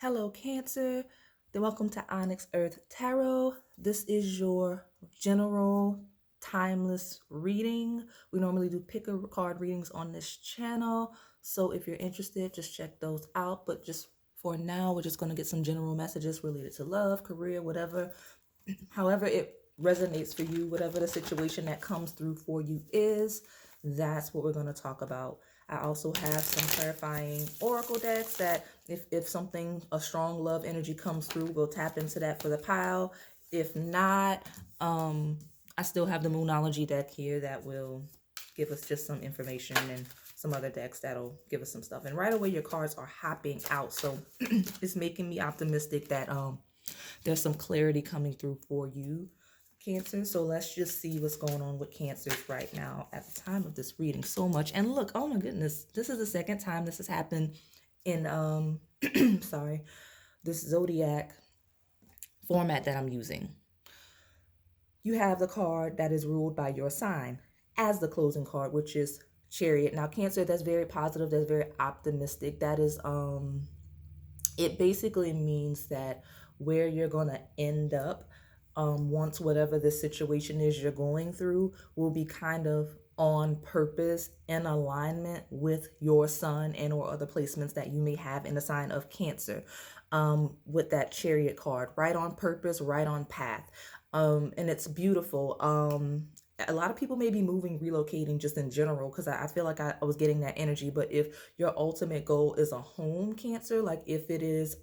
Hello, Cancer. Then welcome to OnyxEarth Tarot. This is your general timeless reading. We normally do pick a card readings on this channel. So if you're interested, just check those out. But just for now, we're just going to get some general messages related to love, career, whatever. However it resonates for you, whatever the situation that comes through for you is, that's what we're going to talk about. I also have some clarifying oracle decks that if something, a strong love energy comes through, we'll tap into that for the pile. If not, I still have the Moonology deck here that will give us just some information, and some other decks that'll give us some stuff. And right away, your cards are hopping out. So it's making me optimistic that there's some clarity coming through for you, Cancer. So let's just see what's going on with Cancers right now at the time of this reading. So much. And look, oh my goodness, this is the second time this has happened in sorry, this zodiac format that I'm using. You have the card that is ruled by your sign as the closing card, which is Chariot. Now, Cancer, that's very positive, that's very optimistic. That is it basically means that where you're going to end up once whatever the situation is you're going through will be kind of on purpose, in alignment with your sun and or other placements that you may have in the sign of Cancer, with that Chariot card. Right on purpose, right on path. And it's beautiful. A lot of people may be moving, relocating just in general, because I feel like I was getting that energy. But if your ultimate goal is a home, Cancer, like if it is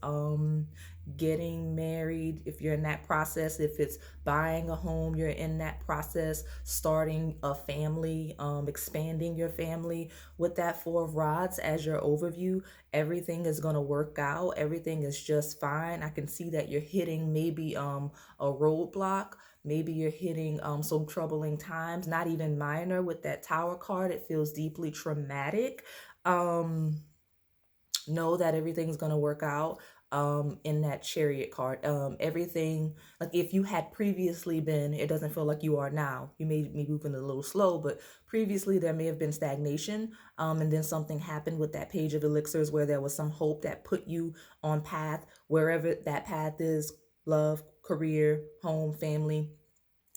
getting married, if you're in that process, if it's buying a home, you're in that process, starting a family, expanding your family, with that Four of Rods as your overview, everything is going to work out. Everything is just fine. I can see that you're hitting maybe a roadblock. Maybe you're hitting some troubling times, not even minor. With that Tower card, it feels deeply traumatic. Know that everything's going to work out in that Chariot card. Everything, like if you had previously been, it doesn't feel like you are now. You may be moving a little slow, but previously there may have been stagnation. And then something happened with that Page of Elixirs where there was some hope that put you on path, wherever that path is, love, career, home, family.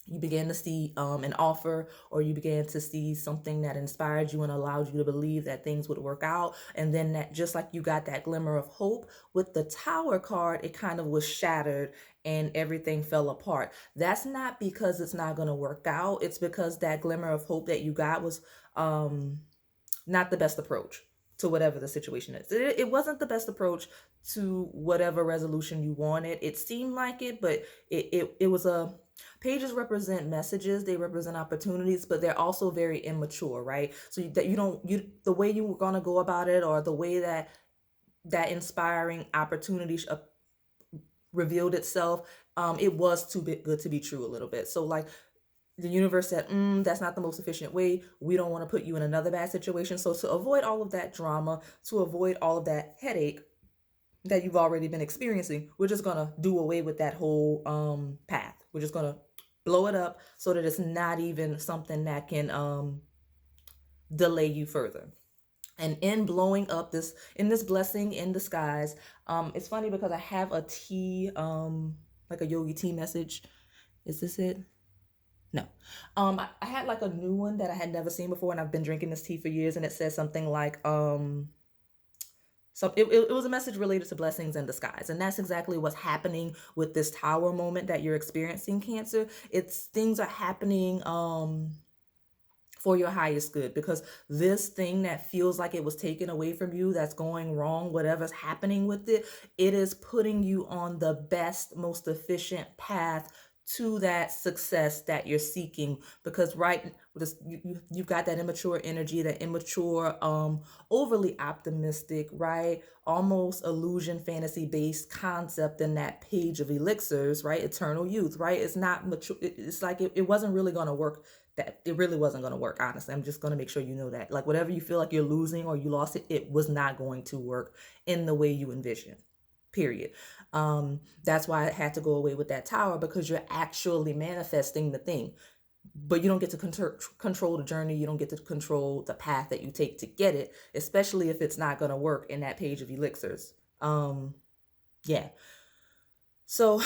You began to see an offer, or you began to see something that inspired you and allowed you to believe that things would work out. And then that, just like you got that glimmer of hope with the Tower card, it kind of was shattered and everything fell apart. That's not because it's not going to work out. It's because that glimmer of hope that you got was not the best approach to whatever the situation is. It wasn't the best approach to whatever resolution you wanted. It seemed like it, but it was a... Pages represent messages, they represent opportunities, but they're also very immature, right? So that the way you were going to go about it, or the way that inspiring opportunity revealed itself, it was too good to be true a little bit. So like the universe said, that's not the most efficient way. We don't want to put you in another bad situation. So to avoid all of that drama, to avoid all of that headache that you've already been experiencing, we're just going to do away with that whole path. We're just going to blow it up so that it's not even something that can delay you further. And in blowing up this, in this blessing in disguise, it's funny because I have a tea, like a yogi tea message. Is this it? No. I had like a new one that I had never seen before, and I've been drinking this tea for years, and it says something like, so it was a message related to blessings in disguise. And that's exactly what's happening with this Tower moment that you're experiencing, Cancer. It's things are happening for your highest good, because this thing that feels like it was taken away from you, that's going wrong, whatever's happening with it, it is putting you on the best, most efficient path to that success that you're seeking. Because you've got that immature energy, that immature, overly optimistic, right, almost illusion fantasy based concept in that Page of Elixirs, right, eternal youth, right? It's not mature. It's like it wasn't really going to work. That it really wasn't going to work. Honestly, I'm just going to make sure you know that, like, whatever you feel like you're losing or you lost it, it was not going to work in the way you envisioned, period. That's why I had to go away with that Tower, because you're actually manifesting the thing, but you don't get to control the journey. You don't get to control the path that you take to get it, especially if it's not going to work in that Page of Elixirs. Yeah. So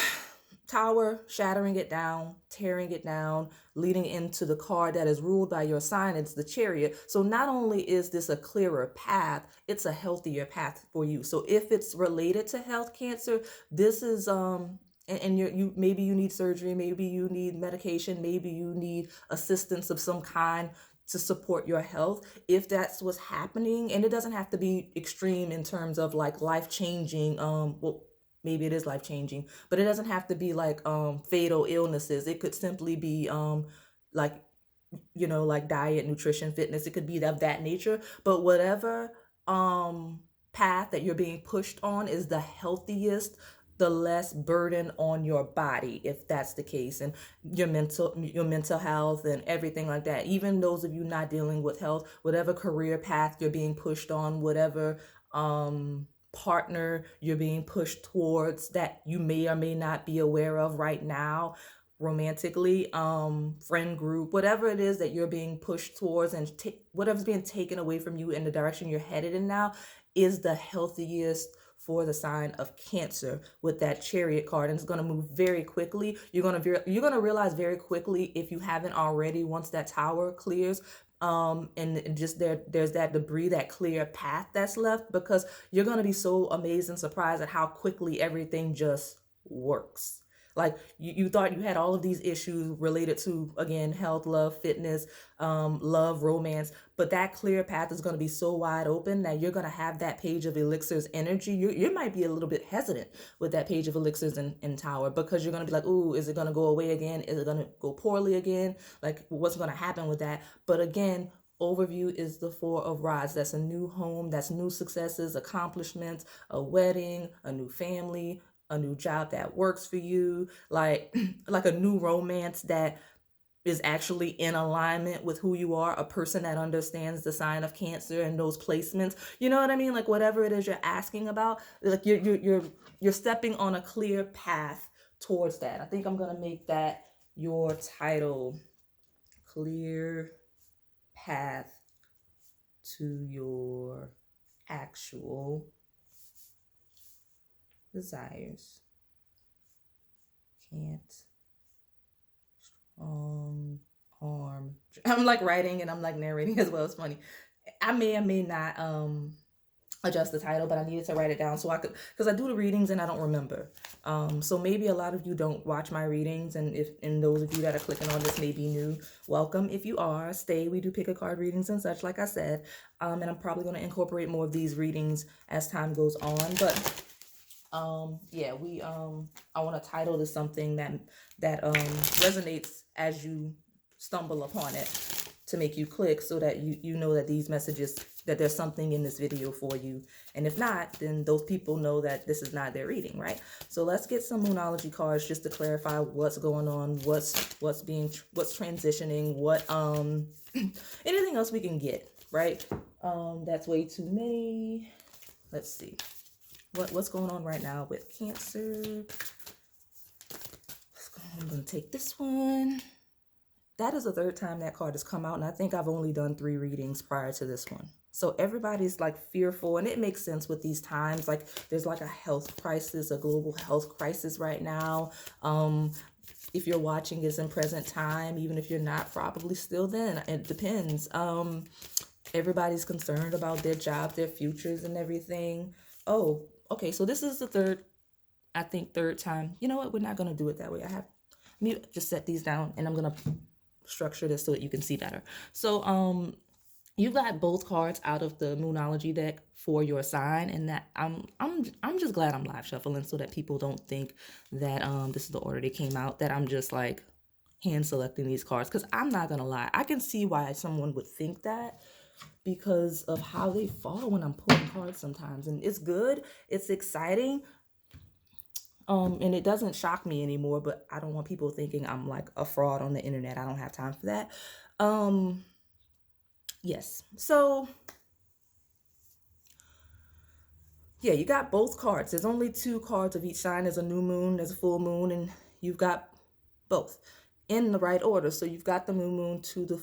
Tower, shattering it down, tearing it down, leading into the card that is ruled by your sign. It's the Chariot. So not only is this a clearer path, it's a healthier path for you. So if it's related to health, Cancer, this is and you maybe you need surgery, maybe you need medication, maybe you need assistance of some kind to support your health. If that's what's happening, and it doesn't have to be extreme in terms of like life changing, well, maybe it is life changing, but it doesn't have to be like fatal illnesses. It could simply be like, you know, like diet, nutrition, fitness. It could be of that nature. But whatever path that you're being pushed on is the healthiest, the less burden on your body, if that's the case, and your mental health and everything like that. Even those of you not dealing with health, whatever career path you're being pushed on, whatever partner you're being pushed towards that you may or may not be aware of right now, romantically, friend group, whatever it is that you're being pushed towards, and whatever's being taken away from you in the direction you're headed in now, is the healthiest for the sign of Cancer with that Chariot card. And it's going to move very quickly. You're going to realize very quickly, if you haven't already, once that Tower clears, and just there's that debris, that clear path that's left, because you're going to be so amazed and surprised at how quickly everything just works. Like you thought you had all of these issues related to, again, health, love, fitness, love, romance, but that clear path is going to be so wide open that you're going to have that page of Elixirs energy. You might be a little bit hesitant with that page of Elixirs in Tower, because you're going to be like, ooh, is it going to go away again? Is it going to go poorly again? Like, what's going to happen with that? But again, overview is the Four of Rods. That's a new home, that's new successes, accomplishments, a wedding, a new family, a new job that works for you, like like a new romance that is actually in alignment with who you are, a person that understands the sign of Cancer and those placements. You know what I mean? Like whatever it is you're asking about, like you're stepping on a clear path towards that. I think I'm gonna make that your title: Clear Path to Your Actual Desires. Can't harm. I'm like writing and I'm like narrating as well. It's funny. I may or may not adjust the title, but I needed to write it down so I could, because I do the readings and I don't remember. So maybe a lot of you don't watch my readings, and those of you that are clicking on this may be new, welcome. If you are, stay. We do pick a card readings and such, like I said. And I'm probably going to incorporate more of these readings as time goes on. But yeah, I want to title this something that resonates as you stumble upon it, to make you click, so that you know that these messages, that there's something in this video for you. And if not, then those people know that this is not their reading, right? So let's get some Moonology cards just to clarify what's going on, what's transitioning, what anything else we can get, right? That's way too many. Let's see. What's going on right now with Cancer? I'm going to take this one. That is the third time that card has come out, and I think I've only done 3 readings prior to this one. So everybody's like fearful, and it makes sense with these times. Like there's like a health crisis, a global health crisis right now. If you're watching this in present time, even if you're not, probably still then. It depends. Everybody's concerned about their job, their futures, and everything. Oh, okay. So this is the third time. You know what? We're not going to do it that way. Let me just set these down, and I'm going to structure this so that you can see better. So, you got both cards out of the Moonology deck for your sign, and that I'm just glad I'm live shuffling so that people don't think that this is the order they came out, that I'm just like hand selecting these cards, because I'm not going to lie. I can see why someone would think that, because of how they fall when I'm pulling cards sometimes. And it's good, it's exciting, and it doesn't shock me anymore, but I don't want people thinking I'm like a fraud on the internet. I don't have time for that. Yes, so yeah, you got both cards. There's only 2 cards of each sign. There's a new moon, there's a full moon, and you've got both in the right order. So you've got the new moon to the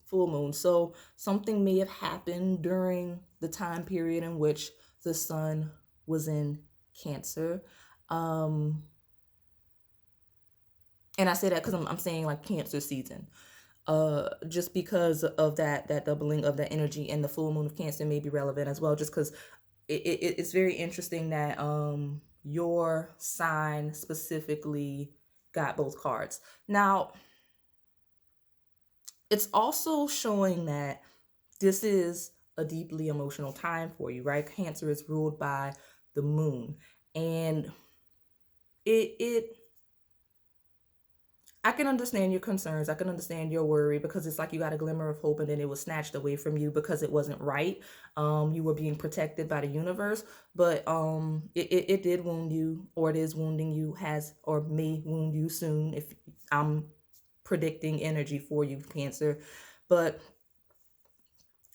full moon. So something may have happened during the time period in which the sun was in Cancer. Um, and I say that because I'm saying like Cancer season. Just because of that doubling of the energy, and the full moon of Cancer may be relevant as well, just because it's very interesting that your sign specifically got both cards. Now, it's also showing that this is a deeply emotional time for you, right? Cancer is ruled by the moon, and it I can understand your concerns. I can understand your worry, because it's like you got a glimmer of hope and then it was snatched away from you because it wasn't right. You were being protected by the universe, but it did wound you, or it is wounding you, has or may wound you soon, if I'm predicting energy for you, Cancer. But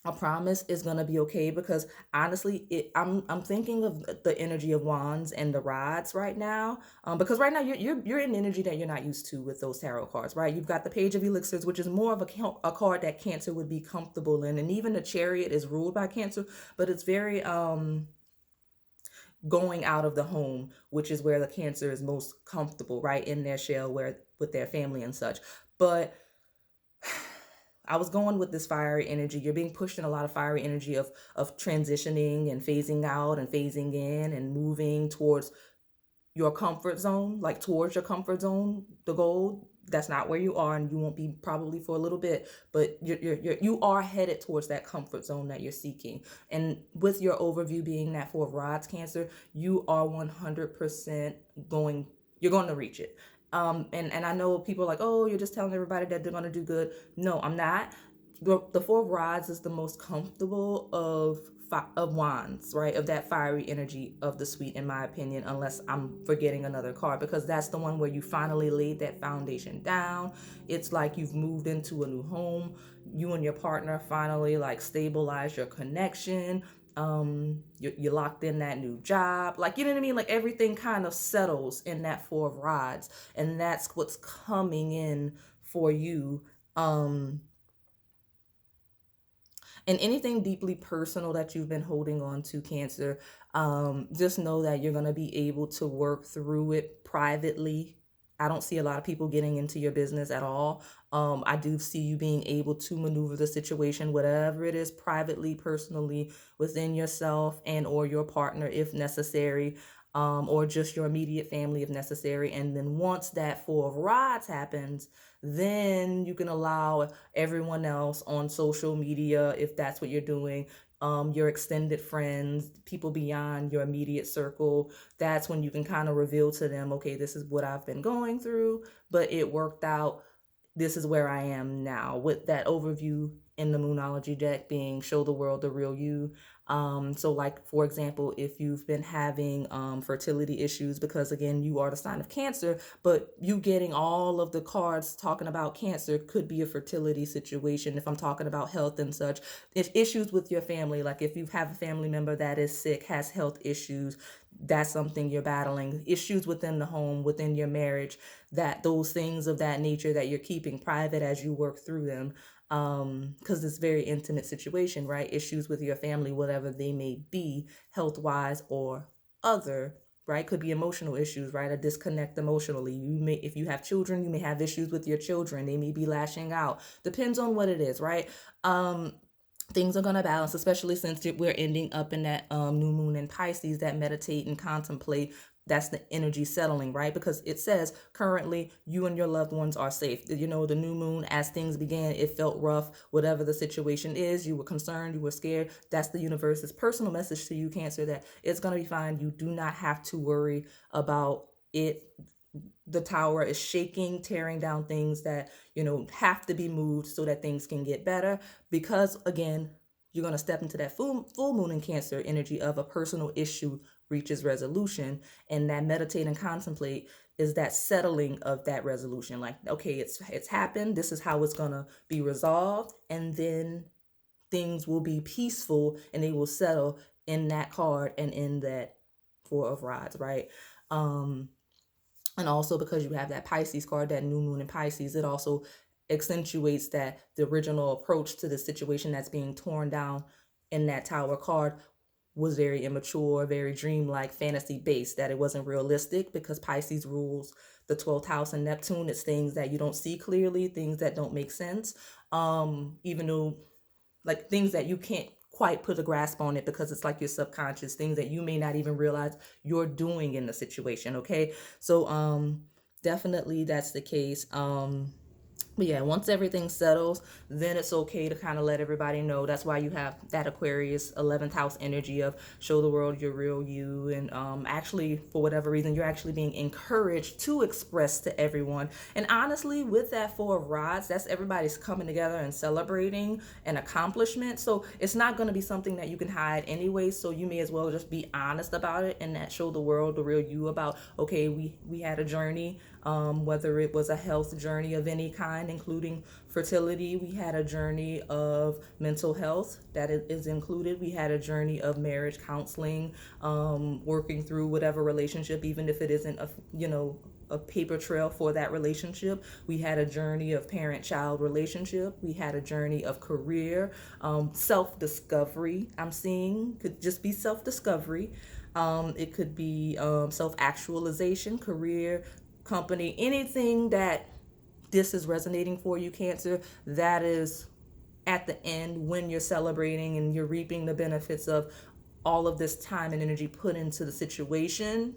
I promise it's gonna be okay, because honestly, I'm thinking of the energy of wands and the rods right now, because right now you're in energy that you're not used to with those tarot cards, right? You've got the Page of Elixirs, which is more of a card that Cancer would be comfortable in, and even the Chariot is ruled by Cancer, but it's very going out of the home, which is where the Cancer is most comfortable, right, in their shell, where with their family and such. But I was going with this fiery energy. You're being pushed in a lot of fiery energy of transitioning and phasing out and phasing in and moving towards your comfort zone, like towards your comfort zone, the goal. That's not where you are, and you won't be probably for a little bit, but you are headed towards that comfort zone that you're seeking. And with your overview being that Four of Rods, Cancer, you are 100% going, you're going to reach it. And I know people are like, oh, you're just telling everybody that they're going to do good. No, I'm not. The Four of Rods is the most comfortable of wands, right? Of that fiery energy of the Sweet, in my opinion, unless I'm forgetting another card, because that's the one where you finally laid that foundation down. It's like you've moved into a new home. You and your partner finally like stabilize your connection. You locked in that new job, like, you know what I mean, like everything kind of settles in that Four of Rods, and that's what's coming in for you. And anything deeply personal that you've been holding on to, Cancer, just know that you're going to be able to work through it privately. I don't see a lot of people getting into your business at all. I do see you being able to maneuver the situation, whatever it is, privately, personally, within yourself and or your partner if necessary, or just your immediate family if necessary. And then once that Four of Rods happens, then you can allow everyone else on social media, if that's what you're doing, your extended friends, people beyond your immediate circle. That's when you can kind of reveal to them, okay, this is what I've been going through, but it worked out. This is where I am now, with that overview in the Moonology deck being show the world the real you. So like, for example, if you've been having fertility issues, because again, you are the sign of Cancer, but you getting all of the cards talking about Cancer could be a fertility situation. If I'm talking about health and such, if issues with your family, like if you have a family member that is sick, has health issues, that's something you're battling. Issues within the home, within your marriage, that those things of that nature that you're keeping private as you work through them, because it's very intimate situation, right? Issues with your family, whatever they may be, health wise or other, right? Could be emotional issues, right? A disconnect emotionally. You may, if you have children, you may have issues with your children. They may be lashing out. Depends on what it is, right? Things are going to balance, especially since we're ending up in that new moon in Pisces, that meditate and contemplate. That's the energy settling, right? Because it says currently you and your loved ones are safe. You know, the new moon, as things began, it felt rough. Whatever the situation is, you were concerned, you were scared. That's the universe's personal message to you, Cancer, that it's going to be fine. You do not have to worry about it. The tower is shaking, tearing down things that, you know, have to be moved so that things can get better. Because again, you're going to step into that full moon in Cancer energy of a personal issue reaches resolution, and that meditate and contemplate is that settling of that resolution. Like, okay, it's happened. This is how it's going to be resolved. And then things will be peaceful and they will settle in that card and in that Four of Rods, right? And also because you have that Pisces card, that new moon in Pisces, it also accentuates that the original approach to the situation that's being torn down in that Tower card was very immature, very dreamlike, fantasy based, that it wasn't realistic, because Pisces rules the 12th house and Neptune. It's things that you don't see clearly, things that don't make sense. Even though, like, things that you can't quite put a grasp on it, because it's like your subconscious, things that you may not even realize you're doing in the situation. Okay. So definitely that's the case. But yeah, once everything settles, then it's okay to kind of let everybody know. That's why you have that Aquarius 11th house energy of show the world your real you. And actually, for whatever reason, you're actually being encouraged to express to everyone. And honestly, with that Four of Rods, that's everybody's coming together and celebrating an accomplishment. So it's not going to be something that you can hide anyway. So you may as well just be honest about it, and that show the world the real you about, okay, we had a journey. Whether it was a health journey of any kind, including fertility, we had a journey of mental health that is included. We had a journey of marriage counseling, working through whatever relationship, even if it isn't a paper trail for that relationship. We had a journey of parent-child relationship. We had a journey of career, self-discovery. I'm seeing could just be self-discovery. It could be self-actualization, career, company, anything that this is resonating for you, Cancer. That is at the end when you're celebrating and you're reaping the benefits of all of this time and energy put into the situation.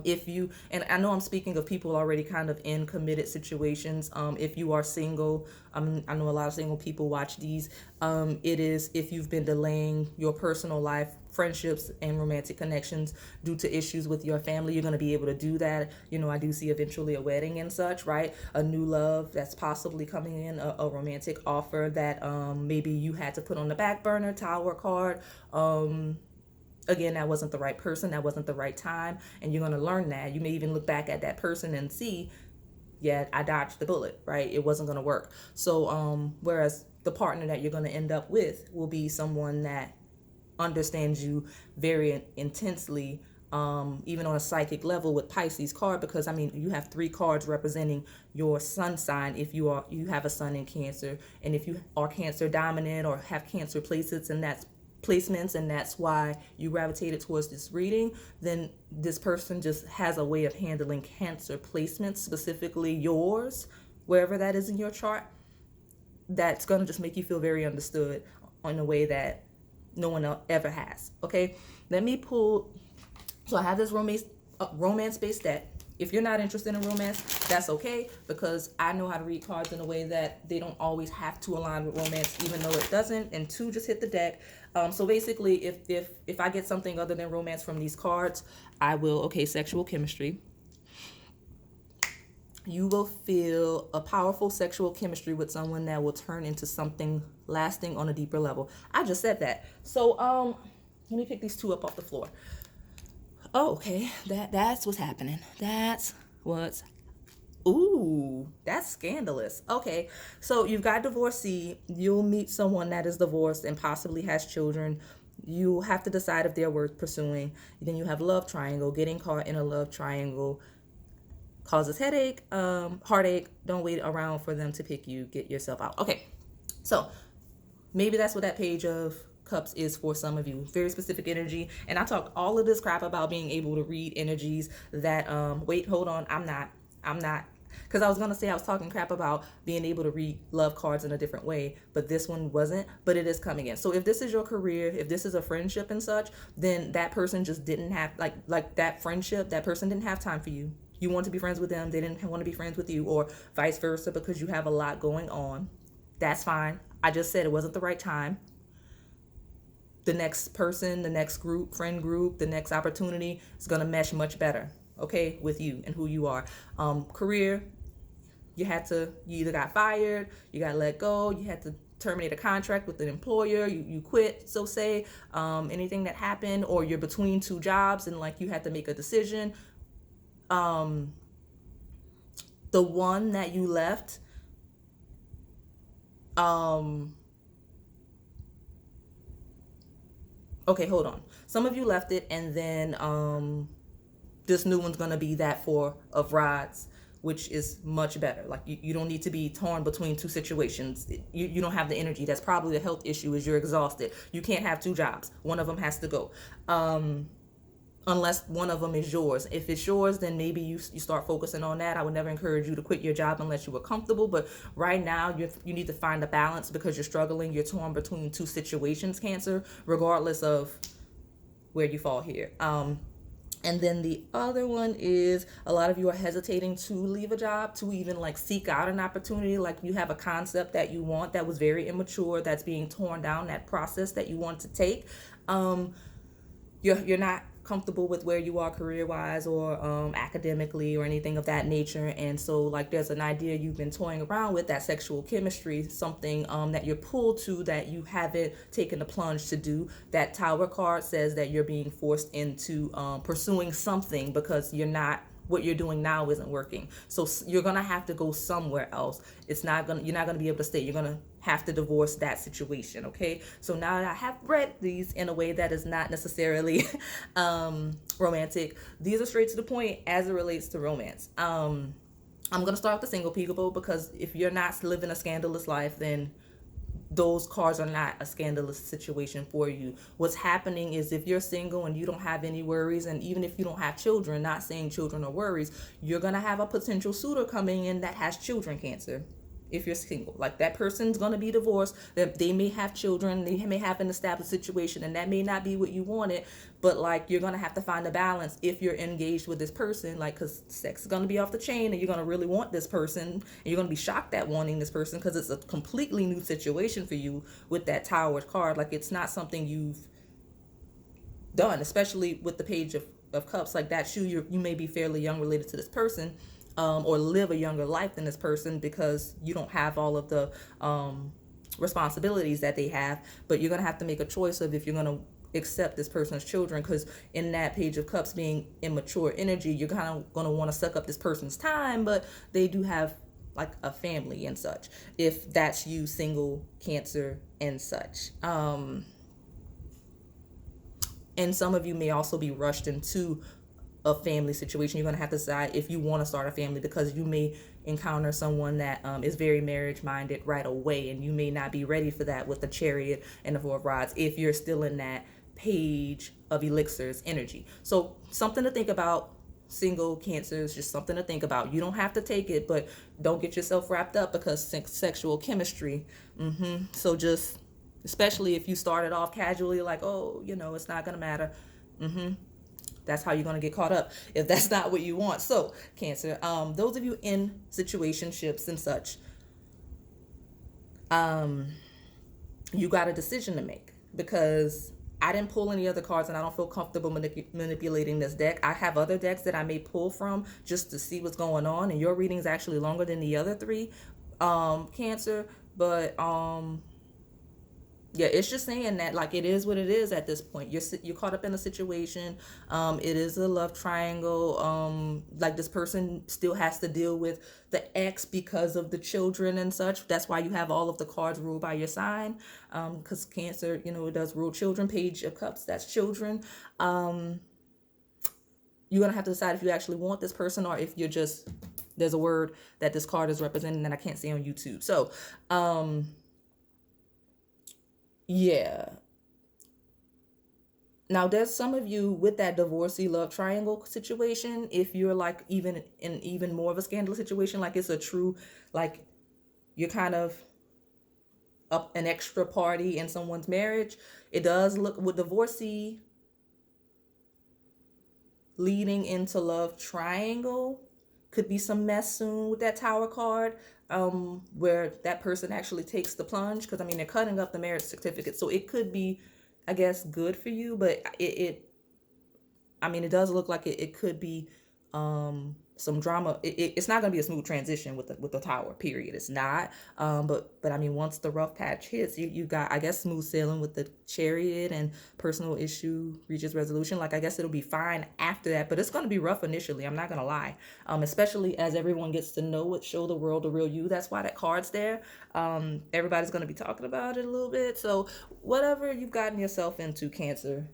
If you, and I know I'm speaking of people already kind of in committed situations. If you are single, I know a lot of single people watch these. It is if you've been delaying your personal life, friendships, and romantic connections due to issues with your family, you're going to be able to do that. I do see eventually a wedding and such, right? A new love that's possibly coming in, a romantic offer that maybe you had to put on the back burner, Tower card. Again, that wasn't the right person, that wasn't the right time, and you're going to learn that. You may even look back at that person and see, yeah, I dodged the bullet, right? It wasn't going to work. So whereas the partner that you're going to end up with will be someone that understands you very intensely, even on a psychic level with Pisces card, because you have 3 cards representing your sun sign if you have a sun in Cancer, and if you are Cancer dominant or have Cancer placements, and that's why you gravitated towards this reading, then this person just has a way of handling Cancer placements, specifically yours, wherever that is in your chart, that's going to just make you feel very understood in a way that no one else ever has. Okay, let me pull. So I have this romance-based deck. If you're not interested in romance, that's okay, because I know how to read cards in a way that they don't always have to align with romance, even though it doesn't. And 2 just hit the deck. So basically, if I get something other than romance from these cards, I will. Okay, sexual chemistry. You will feel a powerful sexual chemistry with someone that will turn into something lasting on a deeper level. I just said that. So let me pick these 2 up off the floor. Oh, okay. That's what's happening. Ooh, that's scandalous. Okay, so you've got divorcee. You'll meet someone that is divorced and possibly has children. You have to decide if they're worth pursuing. Then you have love triangle. Getting caught in a love triangle causes headache, heartache. Don't wait around for them to pick you. Get yourself out. Okay, so maybe that's what that Page of Cups is for some of you. Very specific energy. And I talked all of this crap about being able to read energies that wait, hold on, I'm not, because I was going to say I was talking crap about being able to read love cards in a different way, but this one wasn't. But it is coming in. So if this is your career, if this is a friendship and such, then that person just didn't have, like that friendship, that person didn't have time for you. You want to be friends with them, they didn't want to be friends with you, or vice versa, because you have a lot going on. That's fine. I just said it wasn't the right time. The next person, the next group, friend group, the next opportunity is going to mesh much better, okay, with you and who you are. Career, you either got fired, you got let go, you had to terminate a contract with an employer, you quit, so say, anything that happened, or you're between 2 jobs and like you had to make a decision. The one that you left, okay, hold on. Some of you left it, and then this new one's gonna be that 4 of Rods which is much better. Like you don't need to be torn between two situations. You don't have the energy. That's probably the health issue, is you're exhausted. You can't have two jobs. One of them has to go. Unless one of them is yours. If it's yours, then maybe you start focusing on that. I would never encourage you to quit your job unless you were comfortable. But right now, you need to find a balance because you're struggling. You're torn between two situations, Cancer, regardless of where you fall here. And then the other one is a lot of you are hesitating to leave a job, to even like seek out an opportunity. Like you have a concept that you want that was very immature, that's being torn down, that process that you want to take. You're not comfortable with where you are career wise or academically or anything of that nature, and so like there's an idea you've been toying around with, that sexual chemistry, something that you're pulled to that you haven't taken the plunge to do. That Tower card says that you're being forced into pursuing something because what you're doing now isn't working. So you're gonna have to go somewhere else. You're not gonna be able to stay. You're gonna have to divorce that situation. Okay. So now that I have read these in a way that is not necessarily romantic, these are straight to the point as it relates to romance. I'm gonna start with the single people, because if you're not living a scandalous life, then those cards are not a scandalous situation for you. What's happening is, if you're single and you don't have any worries, and even if you don't have children, not saying children are worries, you're going to have a potential suitor coming in that has children, Cancer. If you're single, like that person's going to be divorced, that they may have children, they may have an established situation, and that may not be what you wanted, but like you're going to have to find a balance if you're engaged with this person, like, because sex is going to be off the chain and you're going to really want this person, and you're going to be shocked at wanting this person because it's a completely new situation for you with that Tower card. Like it's not something you've done, especially with the Page of Cups. Like that you may be fairly young related to this person, or live a younger life than this person, because you don't have all of the responsibilities that they have. But you're going to have to make a choice of if you're going to accept this person's children, because in that Page of Cups being immature energy, you're kind of going to want to suck up this person's time, but they do have like a family and such, if that's you, single, Cancer, and such. And some of you may also be rushed into a family situation. You're going to have to decide if you want to start a family, because you may encounter someone that is very marriage minded right away, and you may not be ready for that with the Chariot and the Four of Rods if you're still in that Page of Elixirs energy. So something to think about, single Cancers, just something to think about. You don't have to take it, but don't get yourself wrapped up, because sexual chemistry. So just, especially if you started off casually, like, oh, it's not going to matter. That's how you're going to get caught up if that's not what you want. So Cancer, those of you in situationships and such, you got a decision to make, because I didn't pull any other cards and I don't feel comfortable manipulating this deck. I have other decks that I may pull from just to see what's going on, and your reading is actually longer than the other three, Cancer, but yeah, it's just saying that like it is what it is at this point. You're caught up in a situation. It is a love triangle. Like this person still has to deal with the ex because of the children and such. That's why you have all of the cards ruled by your sign. Because Cancer, it does rule children. Page of Cups, that's children. You're gonna have to decide if you actually want this person, or if you're just, there's a word that this card is representing that I can't see on YouTube. So, yeah. Now, there's some of you with that divorcee love triangle situation. If you're like even in even more of a scandalous situation, like it's a true, like you're kind of up an extra party in someone's marriage. It does look with divorcee leading into love triangle. Could be some mess soon with that Tower card, where that person actually takes the plunge, because they're cutting up the marriage certificate, so it could be, I guess, good for you, but it does look like it could be some drama. It's not going to be a smooth transition with the Tower, period. It's not. But once the rough patch hits, you got, I guess, smooth sailing with the Chariot, and personal issue reaches resolution. Like, I guess it'll be fine after that, but it's going to be rough initially. I'm not going to lie. Especially as everyone gets to know it, show the world the real you. That's why that card's there. Everybody's going to be talking about it a little bit. So whatever you've gotten yourself into, Cancer,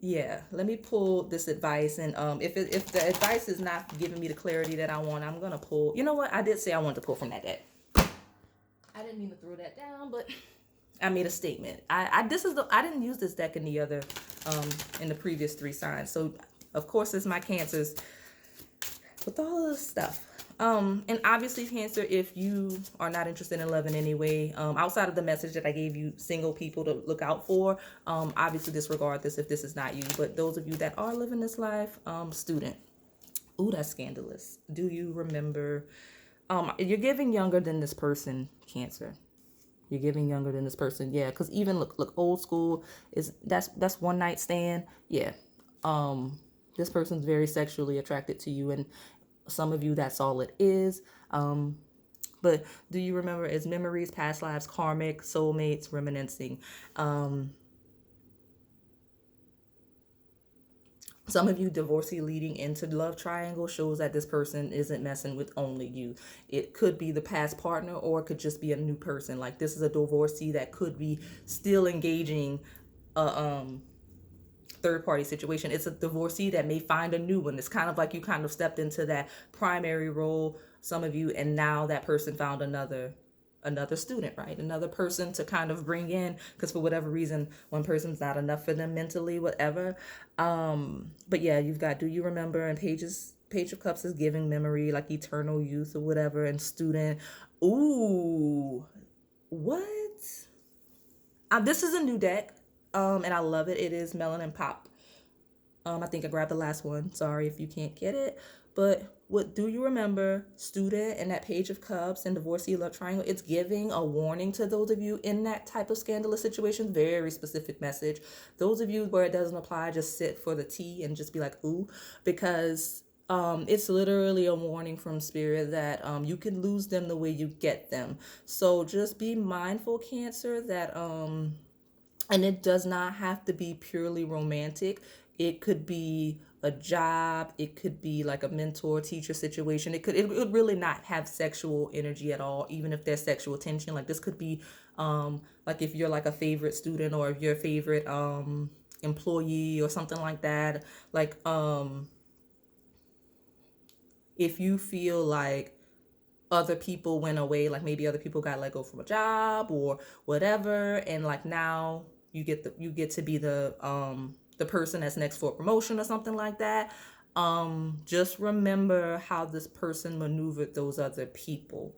Yeah, let me pull this advice, and if the advice is not giving me the clarity that I want, I'm gonna pull. You know what? I did say I wanted to pull from that deck. I didn't mean to throw that down, but I made a statement. I didn't use this deck in the other in the previous three signs. So of course it's my cancers with all of this stuff. And obviously, Cancer, if you are not interested in love in any way, outside of the message that I gave you, single people to look out for, obviously disregard this if this is not you. But those of you that are living this life, student. Ooh, that's scandalous. Do you remember? You're giving younger than this person, Cancer. You're giving younger than this person, yeah. Because even look, old school is that's one night stand, yeah. This person's very sexually attracted to you, and some of you that's all it is. But do you remember as memories, past lives, karmic, soulmates, reminiscing? Some of you divorcee leading into love triangle shows that this person isn't messing with only you. It could be the past partner, or it could just be a new person. Like this is a divorcee that could be still engaging a third party situation. It's a divorcee that may find a new one. It's kind of like you kind of stepped into that primary role, some of you, and now that person found another student, right? Another person to kind of bring in, because for whatever reason, one person's not enough for them mentally, whatever. But yeah, you've got do you remember, and Page of Cups is giving memory, like eternal youth or whatever, and student. Ooh, what? This is a new deck, and I love it. It is Melanin Pop. I think I grabbed the last one. Sorry if you can't get it. But what do you remember, student, and that Page of Cups and divorcee love triangle? It's giving a warning to those of you in that type of scandalous situation. Very specific message. Those of you where it doesn't apply, just sit for the tea and just be like, ooh, because it's literally a warning from spirit that you can lose them the way you get them. So just be mindful, Cancer, that and it does not have to be purely romantic. It could be a job. It could be like a mentor teacher situation. It would really not have sexual energy at all, even if there's sexual tension. Like this could be like if you're like a favorite student, or if you're a favorite employee or something like that. Like if you feel like other people went away, like maybe other people got let go from a job or whatever, and like now you get to be the person that's next for a promotion or something like that. Just remember how this person maneuvered those other people,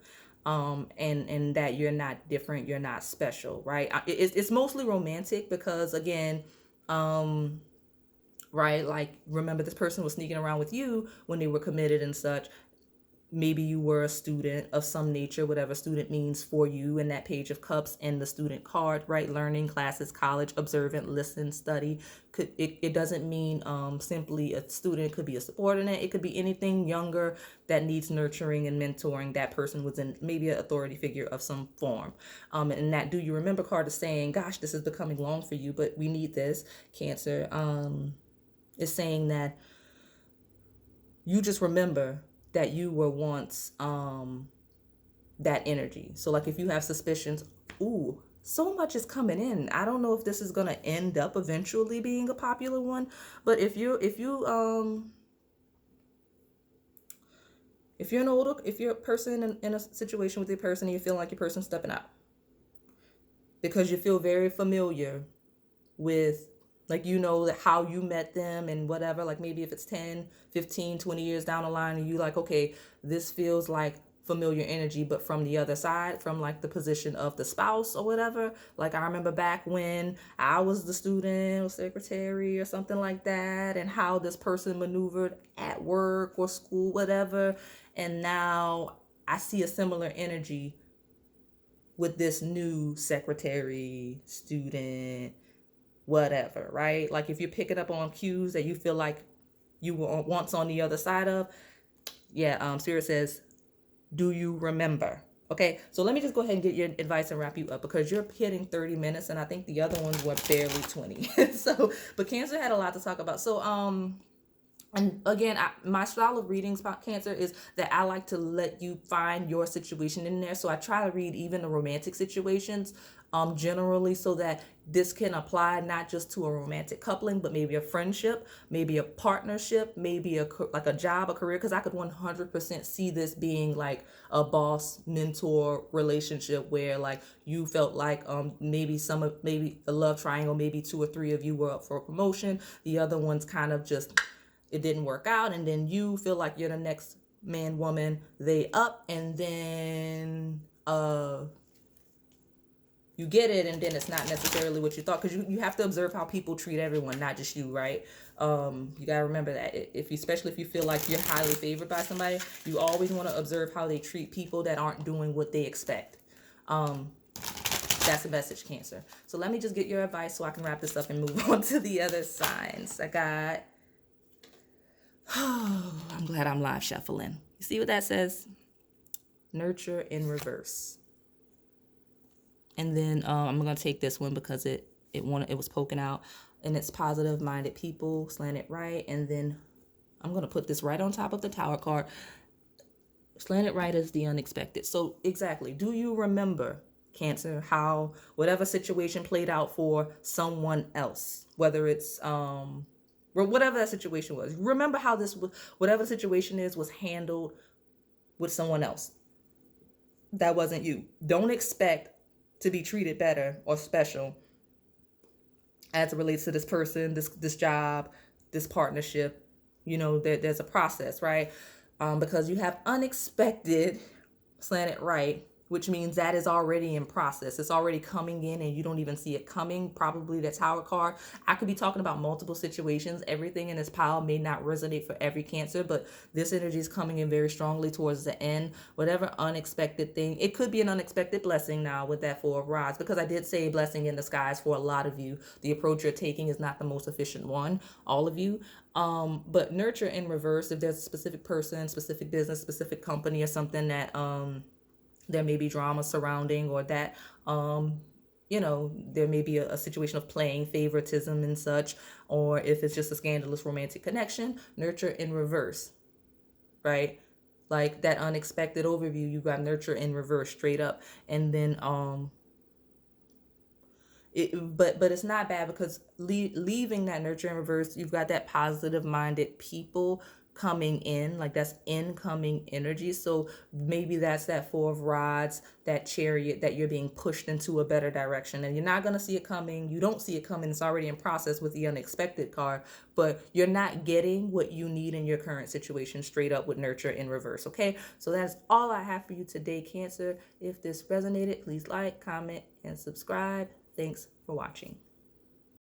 and that you're not different, you're not special, right? It's mostly romantic because again, right, like remember this person was sneaking around with you when they were committed and such. Maybe you were a student of some nature, whatever student means for you in that Page of Cups and the student card, right? Learning, classes, college, observant, listen, study. It doesn't mean simply a student. It could be a subordinate. It could be anything younger that needs nurturing and mentoring. That person was in maybe an authority figure of some form. And that do you remember card is saying, gosh, this is becoming long for you, but we need this, Cancer. Is saying that you just remember that you were once that energy. So like if you have suspicions, ooh, so much is coming in. I don't know if this is gonna end up eventually being a popular one, but if you're a person in a situation with your person and you feel like your person's stepping out because you feel very familiar with, like, you know, how you met them and whatever, like maybe if it's 10, 15, 20 years down the line and you like, okay, this feels like familiar energy, but from the other side, from like the position of the spouse or whatever. Like I remember back when I was the student or secretary or something like that, and how this person maneuvered at work or school, whatever. And now I see a similar energy with this new secretary, student, whatever, right? Like if you're picking up on cues that you feel like you were once on the other side of, yeah, Spirit says, do you remember? Okay, so let me just go ahead and get your advice and wrap you up because you're hitting 30 minutes and I think the other ones were barely 20. So, but Cancer had a lot to talk about. So, And again, my style of readings about Cancer is that I like to let you find your situation in there. So I try to read even the romantic situations, generally, so that this can apply not just to a romantic coupling, but maybe a friendship, maybe a partnership, maybe like a job, a career. Because I could 100% see this being like a boss mentor relationship where like you felt like maybe maybe the love triangle, maybe two or three of you were up for a promotion, the other one's kind of just, it didn't work out, and then you feel like you're the next man, woman, they up, and then you get it, and then it's not necessarily what you thought, because you have to observe how people treat everyone, not just you, right? You got to remember that if you, especially if you feel like you're highly favored by somebody, you always want to observe how they treat people that aren't doing what they expect. That's a message, Cancer. So let me just get your advice so I can wrap this up and move on to the other signs. I got, oh, I'm glad I'm live shuffling. You see what that says? Nurture in reverse. And then I'm gonna take this one because it was poking out, and it's positive minded people, slanted right. And then I'm gonna put this right on top of the Tower card. Slanted right is the unexpected. So exactly, do you remember, Cancer, how whatever situation played out for someone else, whether it's or whatever that situation was, remember how this was, whatever the situation was handled with someone else that wasn't you. Don't expect to be treated better or special as it relates to this person, this job, this partnership. You know, there's a process, right? Because you have unexpected slanted right, which means that is already in process. It's already coming in and you don't even see it coming. Probably the Tower card. I could be talking about multiple situations. Everything in this pile may not resonate for every Cancer, but this energy is coming in very strongly towards the end. Whatever unexpected thing, it could be an unexpected blessing now with that Four of Rods, because I did say blessing in disguise for a lot of you. The approach you're taking is not the most efficient one, all of you. But nurture in reverse, if there's a specific person, specific business, specific company, or something that there may be drama surrounding, or that there may be a situation of playing favoritism and such, or if it's just a scandalous romantic connection, nurture in reverse, right? Like that unexpected overview, you got nurture in reverse straight up. And then but it's not bad, because leaving that nurture in reverse, you've got that positive minded people coming in, like that's incoming energy. So maybe that's that Four of Rods, that Chariot, that you're being pushed into a better direction, and you're not going to see it coming. You don't see it coming. It's already in process with the unexpected card, but you're not getting what you need in your current situation straight up with nurture in reverse. Okay, so that's all I have for you today, Cancer. If this resonated, please like, comment, and subscribe. Thanks for watching.